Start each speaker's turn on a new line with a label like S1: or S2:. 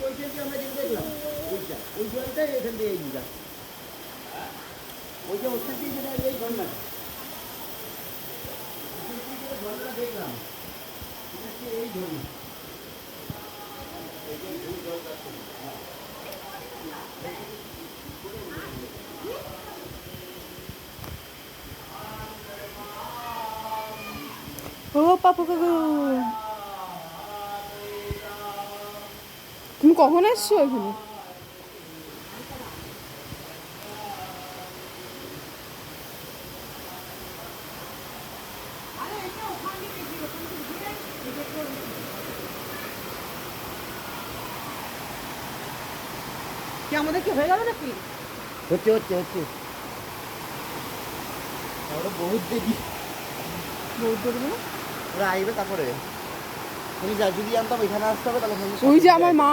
S1: ওইখানটি আমরা যেটা দেখলাম ওই জলটাই এখান থেকে এই যা ওইটা ওখান থেকে যেটা এই ঝর্ণা ঝর্ণা দেখলাম এই ঝর্ণা
S2: ও পাপু কাকু তুমি কখন এসছো এখানে? কি আমাদের কি হয়ে গেল নাকি?
S1: হচ্ছে হচ্ছে হচ্ছে বহুত দেরি ওরা আইবে তারপরে তুমি যা যদি জানতাম এখানে আসতে হবে তাহলে
S2: ওই যে আমার মা